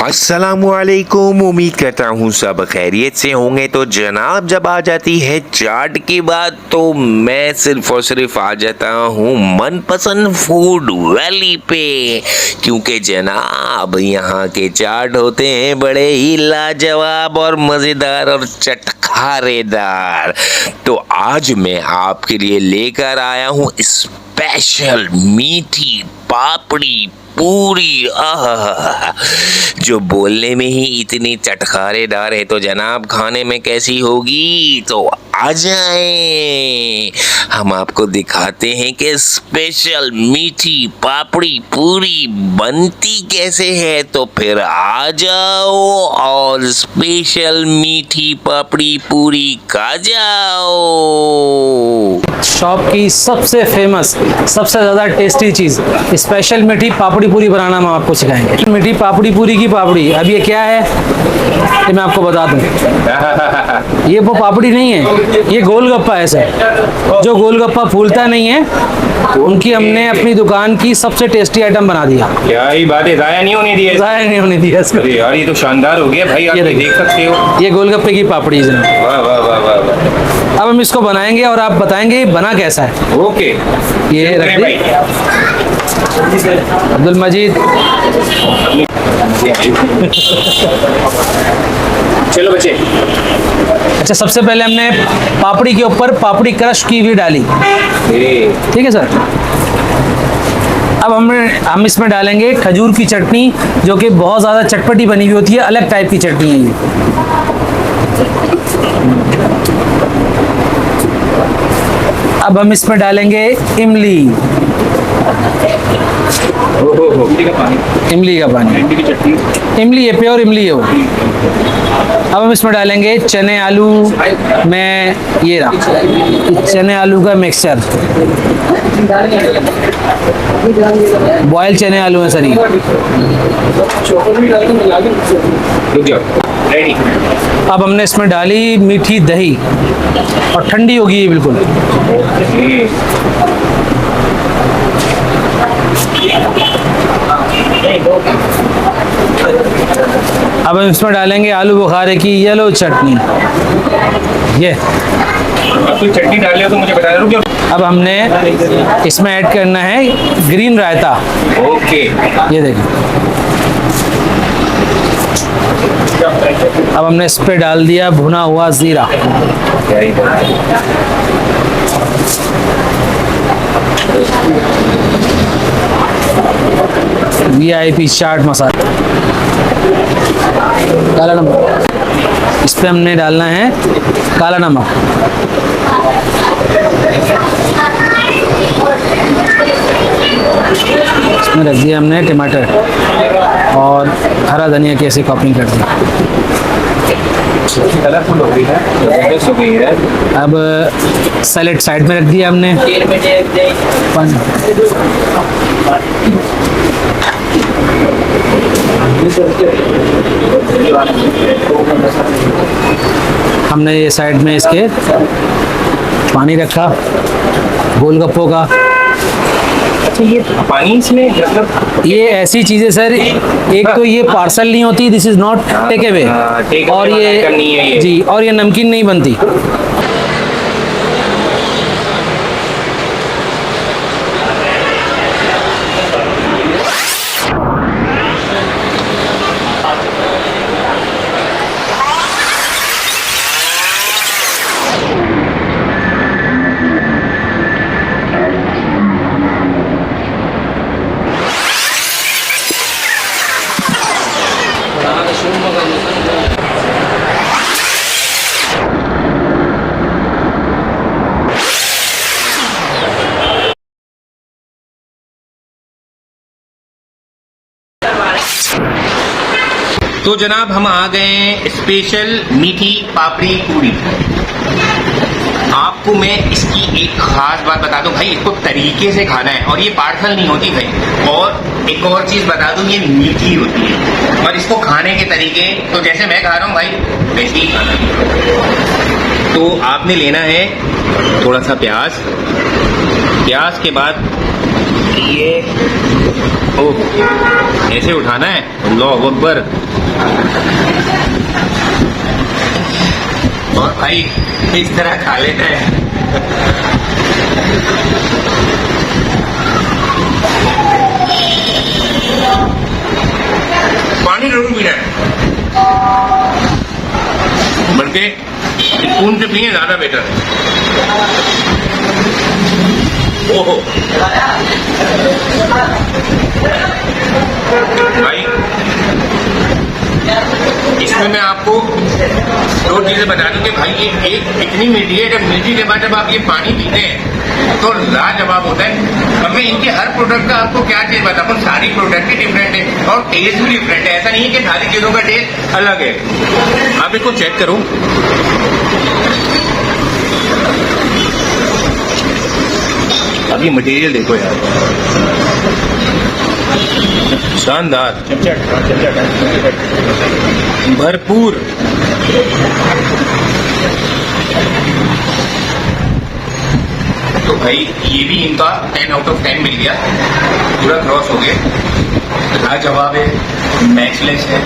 अस्सलामुअलैकुम। उम्मीद करता हूँ सब खैरियत से होंगे। तो जनाब, जब आ जाती है चाट की बात तो मैं सिर्फ और सिर्फ आ जाता हूँ मनपसंद फूड वैली पे, क्योंकि जनाब यहाँ के चाट होते हैं बड़े ही लाजवाब और मज़ेदार और चटखारेदार। तो आज मैं आपके लिए लेकर आया हूँ स्पेशल मीठी पापड़ी पूरी, जो बोलने में ही इतनी चटखारेदार है तो जनाब खाने में कैसी होगी। तो आ जाएं, हम आपको दिखाते हैं कि स्पेशल मीठी पापड़ी पूरी बनती कैसे है। तो फिर आ जाओ और स्पेशल मीठी पापड़ी पूरी खा जाओ। शॉप की सबसे फेमस, सबसे ज़्यादा टेस्टी चीज़ स्पेशल मीठी पापड़ी पूरी बनाना हम आपको सिखाएंगे। मीठी पापड़ी पूरी की पापड़ी। अब ये क्या है ये मैं आपको बता दूं। ये वो पापड़ी नहीं है, ये गोलगप्पा है सर। जो गोलगप्पा फूलता नहीं है उनकी हमने अपनी दुकान की सबसे टेस्टी आइटम बना दिया। क्या ही बात है, ज़ाया नहीं होने दिया। ज़ाया नहीं होने दिया इसको। अरे यार, ये तो शानदार हो गया भाई। आप ये देख सकते हो, ये गोलगप्पे की पापड़ी है जनाब। वाह वाह वाह वाह वाह। अब हम इसको बनाएंगे और आप बताएंगे बना कैसा है। ओके, ये रख दीजिए अब्दुल मजीद। चलो बच्चे। अच्छा, सबसे पहले हमने पापड़ी के ऊपर पापड़ी क्रश की हुई डाली, ठीक है सर। अब हम इसमें डालेंगे खजूर की चटनी, जो कि बहुत ज़्यादा चटपटी बनी हुई होती है, अलग टाइप की चटनी है ये। अब हम इसमें डालेंगे इमली। इमली का पानी, इमली है, प्योर इमली है वो। अब हम इसमें डालेंगे चने आलू में, ये रहा चने आलू का मिक्सचर। बॉयल चने आलू है सर ये। अब हमने इसमें डाली मीठी दही और ठंडी होगी ये बिल्कुल। अब हम इसमें डालेंगे आलू बुखारे की येलो चटनी। ये अब तो चटनी डाले हो तो मुझे बता दो। अब हमने इसमें ऐड करना है ग्रीन रायता। ओके, ये देखिए। अब हमने इस पे डाल दिया भुना हुआ जीरा। VIP चाट मसाला, काला नमक। इस पे हमने डालना है काला नमक। इसमें रख दिया हमने टमाटर और हरा धनिया की ऐसी कॉपिंग कर दी। कलरफुल हो गई है। अब सैलेड साइड में रख दिया हमने। हमने ये साइड में इसके पानी रखा गोलगप्पों का। अच्छा, ये पानी इसमें मतलब ये ऐसी चीज़ें सर, एक तो ये पार्सल नहीं होती, this is not takeaway, और ये जी, और ये नमकीन नहीं बनती। तो जनाब, हम आ गए हैं स्पेशल मीठी पापड़ी पूरी। आपको मैं इसकी एक खास बात बता दूं भाई, इसको तरीके से खाना है और ये पार्सल नहीं होती भाई। और एक और चीज बता दूं, ये मीठी होती है और इसको खाने के तरीके तो जैसे मैं खा रहा हूं भाई वैसे ही खाना है। तो आपने लेना है थोड़ा सा प्याज के बाद ये ओ ऐसे उठाना है, अल्लाह अकबर। और भाई इस तरह खा लेते हैं। पानी जरूर पीना है, बल्कि स्पून से पिए ज्यादा बेटर। ओहो भाई, इसमें मैं आपको दो चीजें बता दूं कि भाई ये एक इतनी मीठी है, जब मीठी के बाद जब आप ये पानी पीते हैं तो लाजवाब होता है। अब मैं इनके हर प्रोडक्ट का आपको क्या चीज बताऊं, सारी प्रोडक्ट ही डिफरेंट है और टेस्ट भी डिफरेंट है। ऐसा नहीं है कि सारी चीजों का टेस्ट अलग है। आप इसको चेक करो, अभी मटेरियल देखो यार, शानदार, भरपूर। तो भाई ये भी इनका 10 आउट ऑफ 10 मिल गया, पूरा क्रॉस हो गया, लाजवाब है, मैचलेस है।